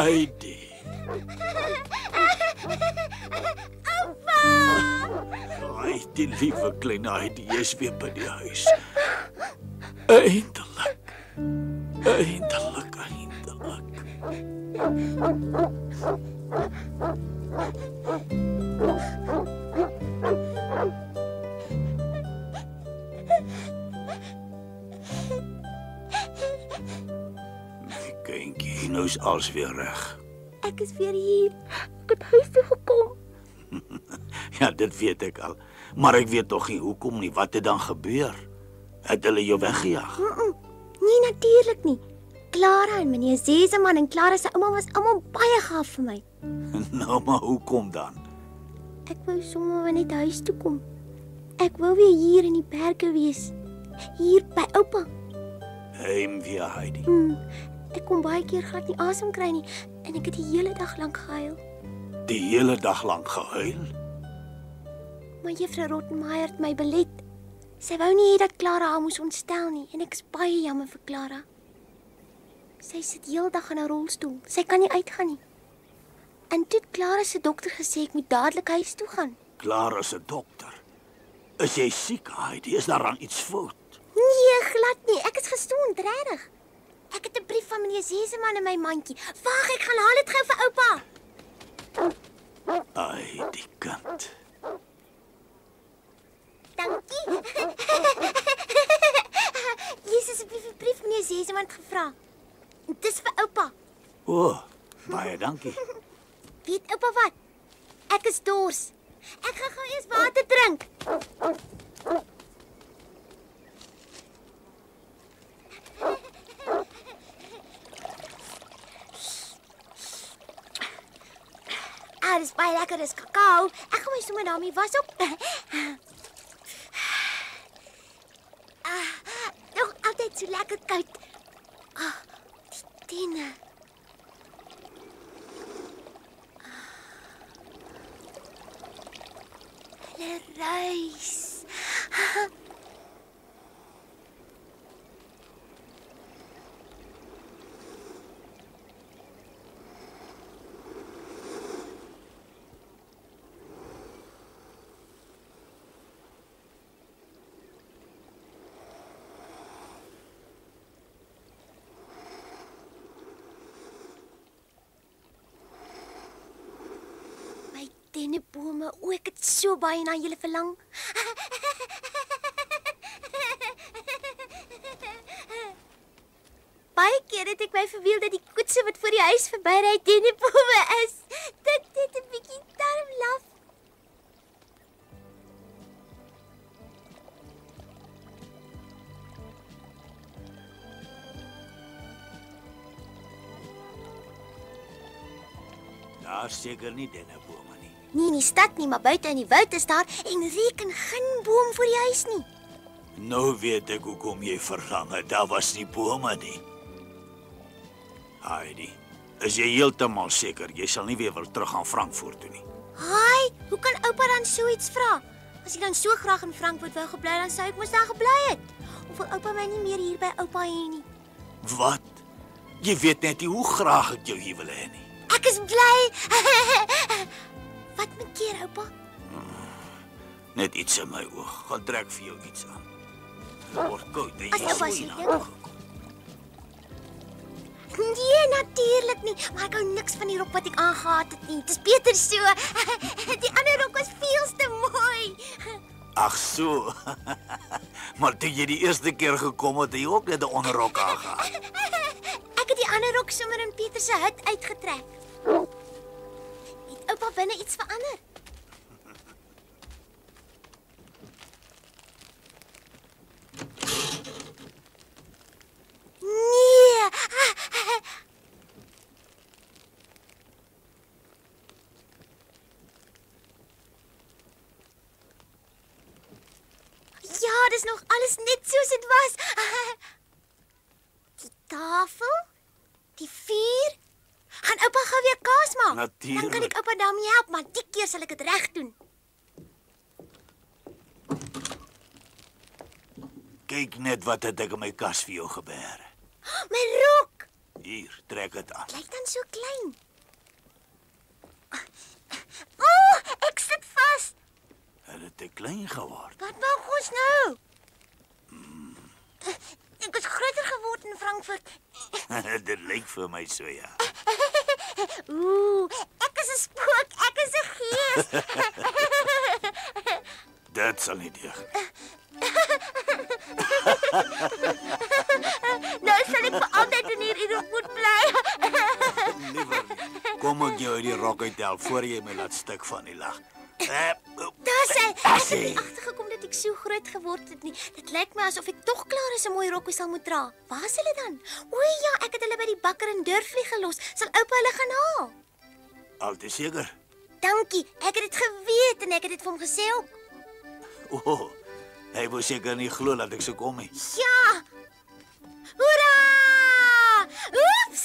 Heidi. Ai, die lieve klein Heidi is weer by die huis. Eindelijk. Eindelijk. My kindjie, nou is alles weer reg. Ek is weer hier. Ek het huis toe gekom. Ja, dit weet ek al. Maar ek weet tog nie hoekom nie. Wat het dan gebeur? Het hulle jou weggejaag? Nee, natuurlik nie. Clara en meneer Seseman en Clara se ouma was almal baie gaaf vir my. Nou, maar hoekom dan? Ek wou sommer net huis toe kom. Ek wou weer hier in die berge wees. Hier by oupa. Heimwee, Heidi. Ek kon baie keer glad nie asem kry nie en ek het die hele dag lank gehuil. Die hele dag lank gehuil? Maar juffrou Rottenmeier het my belet. Sy wou nie hê dat Clara haar moes ontstel nie en ek is baie jammer vir Clara. Sy sit heeldag in 'n rolstoel. Sy kan nie uitgaan nie. En toe het Clara se dokter gesê ek moet dadelik huis toe gaan. Clara se dokter. Is jy siek, Heidi? Is daar aan iets fout? Nee, glad nie. Ek is gesond, regtig. Ek het 'n brief van meneer Seseman in my mandjie. Wag, ek gaan haal dit gou vir oupa. Ai, die kind. Dankie. Lees asseblief die brief, meneer Seseman het gevra. Dis vir oupa. O, baie dankie. Weet oupa wat? Ek is dors. Ek gaan gou eers water drink. Dis baie lekker, dis kakao. Ek gaan my sommer daarmee was op. Nog altyd so lekker koud. Die tenne. Hulle ruis. Dennebome, ek het so baie na julle verlang. Baie keer het ek my verweel dat die koetsse wat voor die huis verbyry dennebome is. Dit het 'n bietjie darmlaf. Daar seker nie dennebome nie. Nie in die stad nie, maar buite in die woud is daar en reken geen boom voor die huis nie. Nou weet ek hoekom jy verlang het. Daar was nie bome nie. Heidi, is jy heeltemal seker jy sal nie weer wil terug gaan Frankfurt toe nie? Haai, hoe kan oupa dan so iets vra? As ek dan so graag in Frankfurt wou gebly, dan sou ek mos daar gebly het. Of wil oupa my nie meer hier by oupa hê nie? Wat? Jy weet net nie hoe graag ek jou hier wil hê nie. Ek is bly. Wat moet keer, oupa? Net iets in my oog. Gaan trek vir jou iets aan. Dit word koud en As jy oupa sien sê, nou ja. gekom. Nee, natuurlik nie. Maar ek hou niks van die rok wat ek aangetree het nie. Dis beter so. Die ander rok was veel te mooi. Ag so. Maar toe jy die eerste keer gekom het, jy ook net 'n onderrok aangetree. Ek het die ander rok sommer in Pieter se hut uitgetrek. Het oupa binne iets verander? Nee. Ja, dis nog alles net soos dit was. Die tafel, die vuur. Gaan oupa gou weer kaas maak? Natuurlijk. Dan kan ek oupa daarmee help, maar die keer sal ek dit reg doen. Kyk net wat het ek in my kas vir jou gebeer. My rok. Hier, trek dit aan. Lyk dan so klein. O, ek sit vas. Het dit te klein geword? Wat maak ons nou? Ek het groter geword in Frankfurt. Dit lyk vir my so, ja. Ooh, ek is 'n spook, ek is 'n gees. Dit sal nie deeg nie. Nou sal ek vir altyd in hierdie moet bly. Liewer nie. Kom ek jou uit die rok uithelp voor jy my laat stuk van die lag. Daar sê, ek het nie agtergekom dat ek so groot geword het nie. Dit lyk my asof ek tog klaar is 'n mooi rokkie sal moet dra. Waar is hulle dan? O ja, ek het hulle by die bakker in Durflie gelos. Sal oupa hulle gaan haal? Al te seker. Dankie, ek het dit geweet en ek het dit vir hom gesê ook. O, hy wou seker nie glo dat ek so kom nie. Ja! Hoera! Oeps!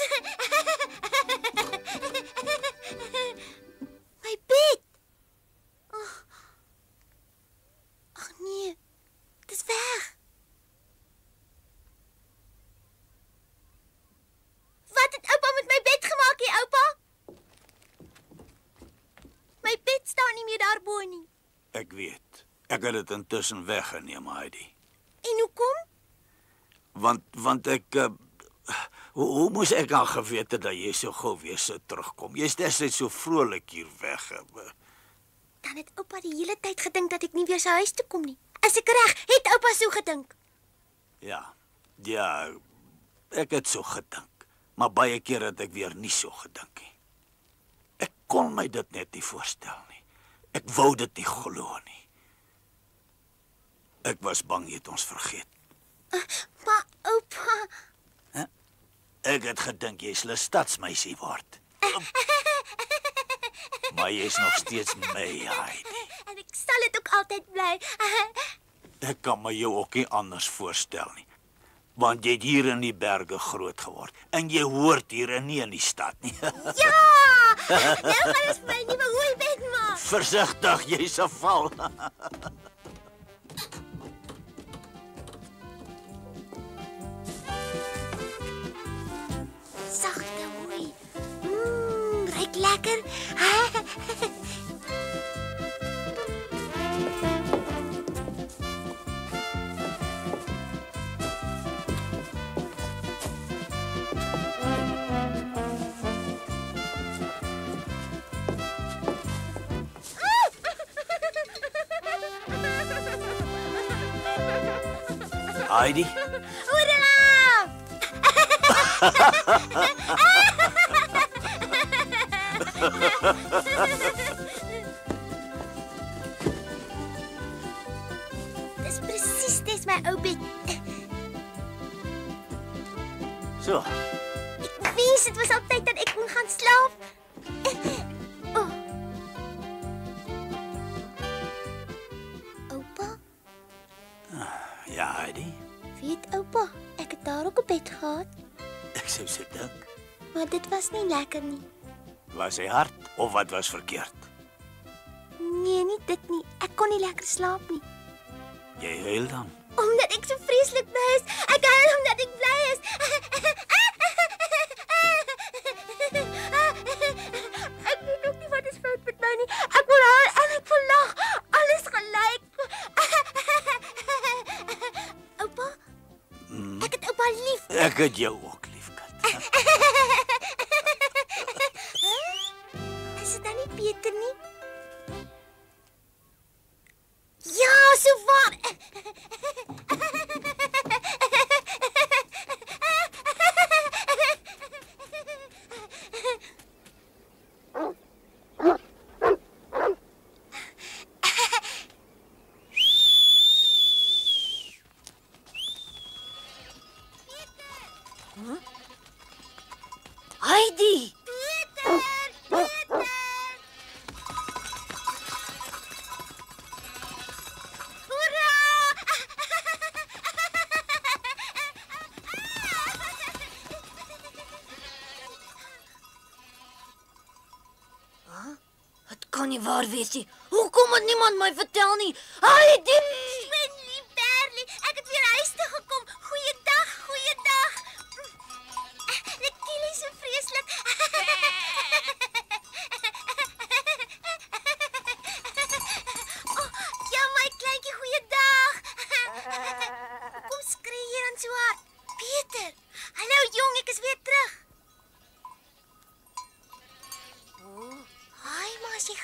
My bed! Ag nee, dit is weg. Wat het oupa met my bed gemaak, hè, oupa? My bed staan nie meer daarbo nie. Ek weet. Ek het dit intussen weggeneem, Heidi. En hoekom? Want ek hoe moes ek al geweet het dat jy so gou weer sou terugkom? Jy's destyds so vrolik hier weg. Dan het oupa die hele tyd gedink dat ek nie weer sy huis toe kom nie. Is ek reg? Het oupa so gedink? Ja, ek het so gedink. Maar baie keer het ek weer nie so gedink nie. Ek kon my dit net nie voorstel nie. Ek wou dit nie glo nie. Ek was bang jy het ons vergeet. Maar oupa... Ek het gedink jy's 'n stadsmeisie word. Maar jy's nog steeds my, Heidi. En ek sal dit ook altyd bly. Ek kan my jou ook nie anders voorstel nie. Want jy het hier in die berge groot geword. En jy hoort hier en nie in die stad nie. Ja! Nou gaan ons my nuwe hooibed maak. Versigtig, jy sal val. Sagte hooi. Ruik lekker. Heidi? Hoera! Dis my ou bed. So, Ek wens dit was al tyd dat ek kon gaan slaap. Oh. Oupa, ja, Heidi. weet oupa, ek het daar ook 'n bed gehad, Ek sou so dink. maar dit was nie lekker nie. Was hy hard of wat was verkeerd? Nee, nie dit nie. Ek kon nie lekker slaap nie. Jy huil dan. Omdat ek so vreeslik bly is. Ek huil omdat ek bly is. Ek weet ook nie wat is fout met my nie. Ek wil huil en ek wil lag. Alles gelyk. Oupa? Ek het oupa lief. Ek het jou ook lief, kind. Is dit dan nie beter nie? Ja, so waar. Heidi! Het kan nie waar wees nie. Hoekom het niemand my vertel nie? Heidi! Swenlie, Berlie, ek het weer huis toe gekom. Goeiedag, goeiedag. Netjie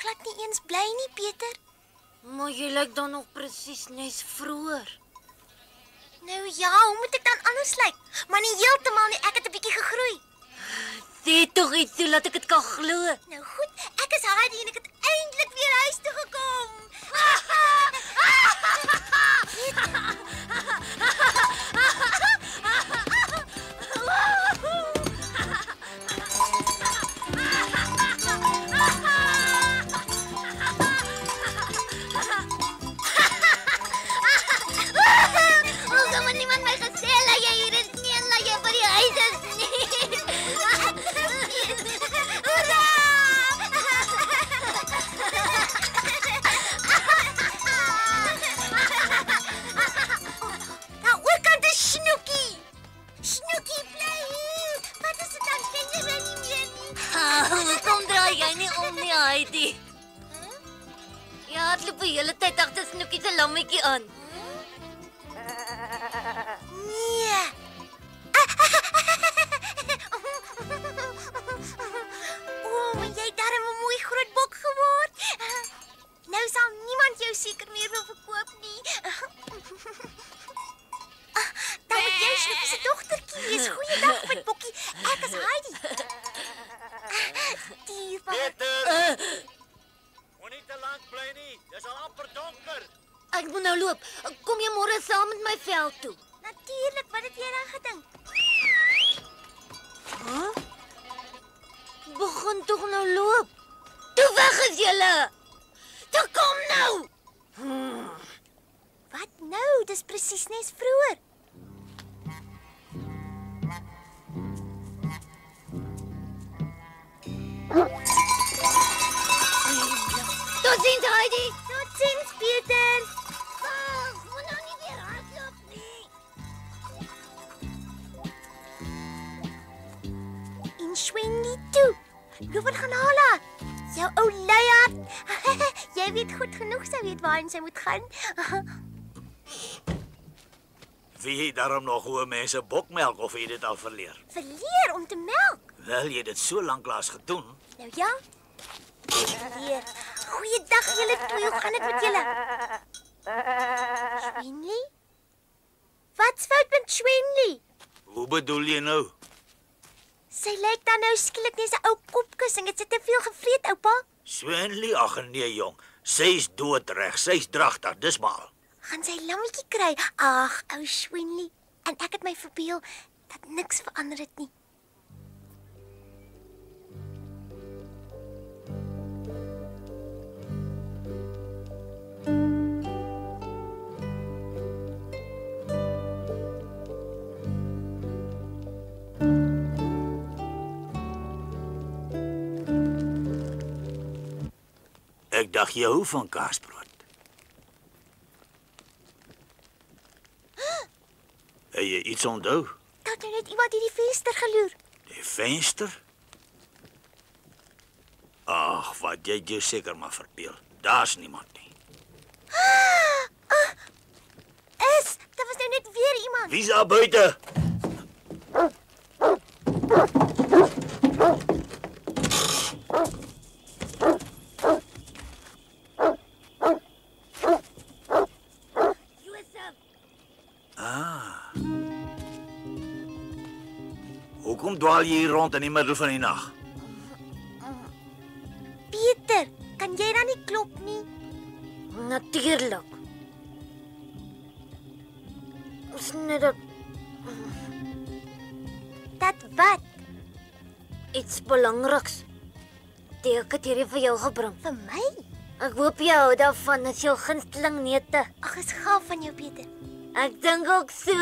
glad nie eens bly nie, Pieter. Maar jy lyk dan nog presies nes vroeër. Nou ja, hoe moet ek dan anders lyk? Maar nie heeltemal nie, ek het 'n bietjie gegroei. Sê tog iets so laat ek dit kan glo. Nou goed, ek is Heidi en ek het eintlik weer huis toe gekom. Hoekom het niemand my gesê dat jy hier is nie en dat jy by die huis is nie? Daar oorkant is Snoekie. Snoekie bly hier. Wat is dit dan? Ken jy my nie meer nie? Hoekom draai jy nie om nie, Heidi? Ja, het loop die hele tyd agter Snoekie se lammetjie aan. Nee. Maar jy het darem 'n mooi groot bok geword. Nou sal niemand jou seker meer wil verkoop nie. Dan moet jy Snoekie se dogtertjie wees. Goeiedag, my bokkie. Ek is Heidi. Peter! Moenie te lank bly nie. Dis al amper donker. Ek moet nou loop. Kom jy môre saam met my veld toe? Natuurlik, wat het jy dan gedink? Begin tog nou loop. Toe weg is julle. Toe kom nou. Wat nou? Dis presies nes vroeër. Totsiens, Heidi. Totsiens, Pieter. Moet nou nie weer hardloop nie. En Swendy toe. Loop en gaan haal haar. Jou ou luiaard. Jy weet goed genoeg sy weet waarheen sy moet gaan. Wie het daarom nog hoe mense bokmelk of jy dit al verleer? Verleer om te melk. Wel, jy het dit so lanklaas gedoen. Nou ja. Verleer. Goeiedag julle twee. Hoe gaan dit met julle? Swendy? Wat's fout met Swendy? Hoe bedoel jy nou? Sy lyk dan nou skielik net 'n ou kopkussing. Het sy te veel gevreet, oupa? Swenley, ag nee jong. Sy's doodreg. Sy's dragtig, dis maar. Gaan sy lammetjie kry? Ag, ou Swendy. En ek het my verbeel dat niks verander het nie. Ek dacht jy hou van kaasbrood. Het jy iets onthou? Dat nou net iemand hierdie venster geloer. Die venster? Ag, wat jy jou seker maar verbeel. Daar's niemand nie. Daar was nou net weer iemand. Wie's daar buite? Hoekom dwaal jy hier rond in die middel van die nag? Pieter, kan jy dan nie klop nie? Natuurlik. Is net dat Dat wat? iets belangriks. Ek het hierdie vir jou gebring. Vir my? Ek hoop jy hou daarvan. Dit is jou gunsteling neute. Ag, is gaaf van jou, Pieter. Ek dink ook so.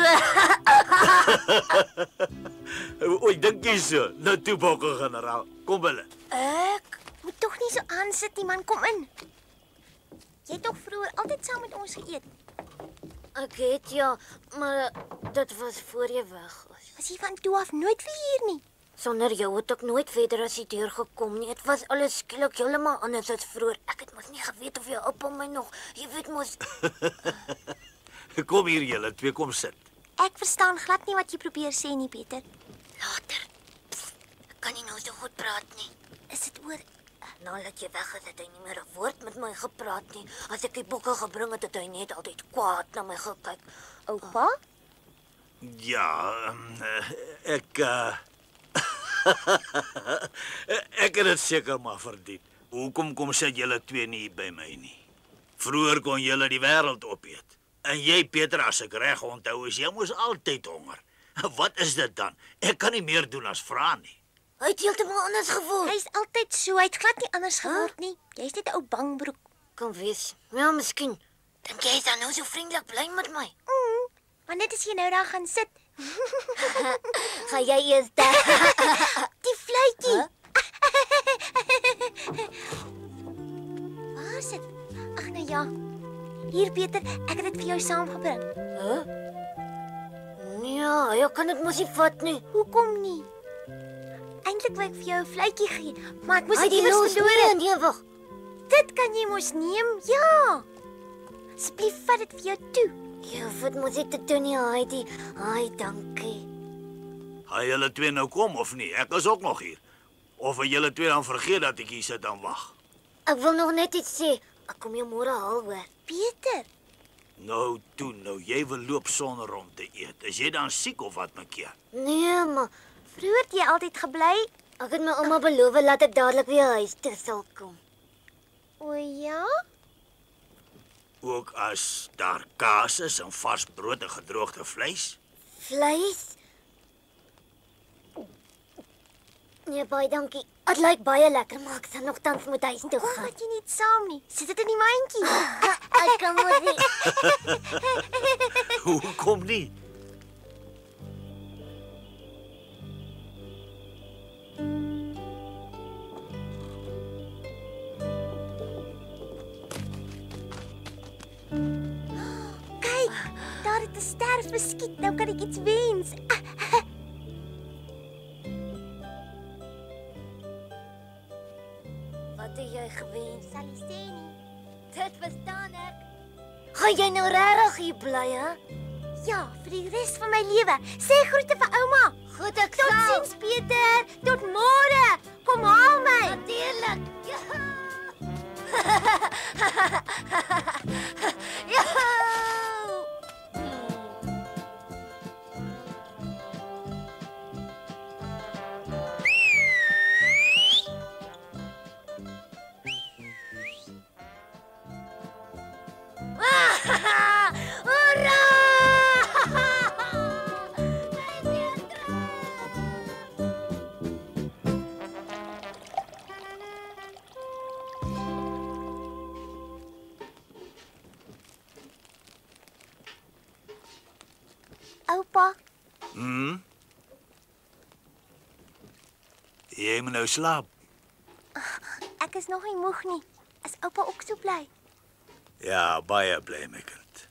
Oei, dink jy so? Nou toe bokke generaal. Kom binne. Ek moet tog nie so aansit nie, man. Kom in. Jy het tog vroeër altyd saam met ons geëet. Ek het ja, maar dit was voor jy weg was. Was jy van toe af nooit weer hier nie? Sonder jou het ek nooit verder as die deur gekom nie. Dit was alles skielik heeltemal anders as vroeër. Ek het mos nie geweet of jou oupa my nog, jy weet mos. Kom hier julle twee, kom sit. Ek verstaan glad nie wat jy probeer sê nie, Pieter. Later. Psst, ek kan nie nou so goed praat nie. Is dit oor Nadat jy weg is, het hy nie meer 'n woord met my gepraat nie. As ek die boeke gebring het, het hy net altyd kwaad na my gekyk. Oupa? Ja, ek ek het dit seker maar verdien. Hoekom kom sit julle twee nie by my nie? Vroeger kon julle die wêreld opeet. En jy, Peter, as ek reg onthou, is jy mos altyd honger. Wat is dit dan? Ek kan nie meer doen as vra nie. Hy het heeltemal anders gevoel. Hy's altyd so, hy het glad nie anders geword nie. Jy's net 'n ou bangbroek. Kan wees. Ja, miskien. Dink jy is dan nou so vriendelik bly met my? Maar net as jy nou daar gaan sit, Gaan jy eers daar? die fluitjie. Waar sit? Ag nou ja. Hier Peter, ek het dit vir jou saamgebring. Nee, jy kan dit mos nie vat nie. Hoekom nie? Eintlik wou ek vir jou 'n fluitjie gee, maar ek moes Hy dit die iewers los verloor het. nee, wag. Dit kan jy mos neem, ja. Asseblief vat dit vir jou toe. Jy hoef dit mos nie te doen nie, Heidi. Ai, dankie. Gaan julle twee nou kom of nie? Ek is ook nog hier. Of het julle twee dan vergeet dat ek hier sit en wag? Ek wil nog net iets sê. Ek kom jou môre haal hoor. Peter, Nou, toe nou, jy wil loop sonder om te eet. Is jy dan siek of wat, my keer? Nee, maar vroeër het jy altyd gebly? ek het my ouma beloof dat ek dadelik weer huis toe sal kom. O ja? Ook as daar kaas is en vars brood en gedroogde vleis? Vleis? Nee, baie dankie. Dit lyk baie lekker, maar ek sal nogtans moet huis toe Hoekom gaan. vat jy nie saam nie? Sit dit in die mandjie. Ek kan mos nie. Hoekom nie? Kyk, daar het 'n ster verskiet. Nou kan ek iets wens. Wat het jy gewens? Sal jy sê nie? Dit verstaan ek. Gaan jy nou regtig hier bly, hè? Ja, vir die res van my lewe. Sê groete vir ouma. Goed, ek sal. Totsiens Peter. Tot môre. Kom haal my. Natuurlik. Ja. Ja. Hoera! Oupa, Jy moet nou slaap. ek is nog nie moeg nie. Is oupa ook so bly? Ja, baie bly, my kind.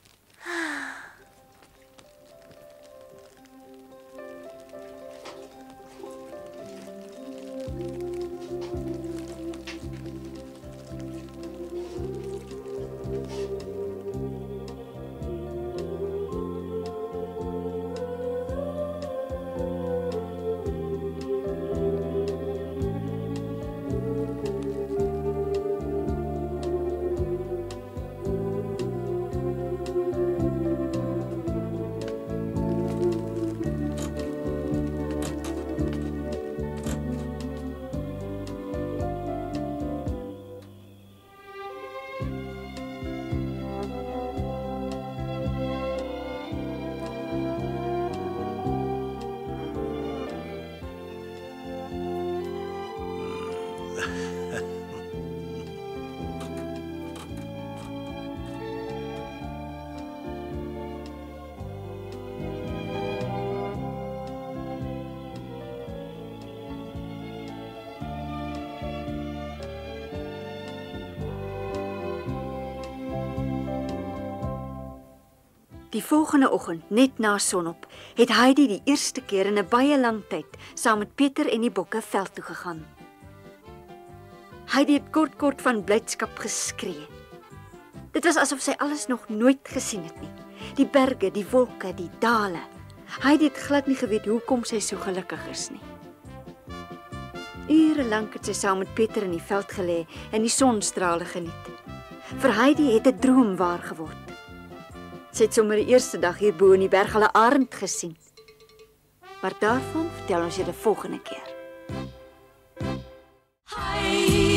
Die volgende oggend, net na sonop, het Heidi die eerste keer in 'n baie lang tyd saam met Pieter en die bokke veld toe gegaan. Heidi het kort van blydskap geskree. Dit was asof sy alles nog nooit gesien het nie. Die berge, die wolke, die dale. Heidi het glad nie geweet hoekom sy so gelukkig is nie. Ure lank het sy saam met Pieter in die veld gelê en die sonstrale geniet. Vir Heidi het 'n droom waar geword. Sy het sommer die eerste dag hierbo in die berg hulle arend gesien. Maar daarvan vertel ons julle volgende keer. Hi.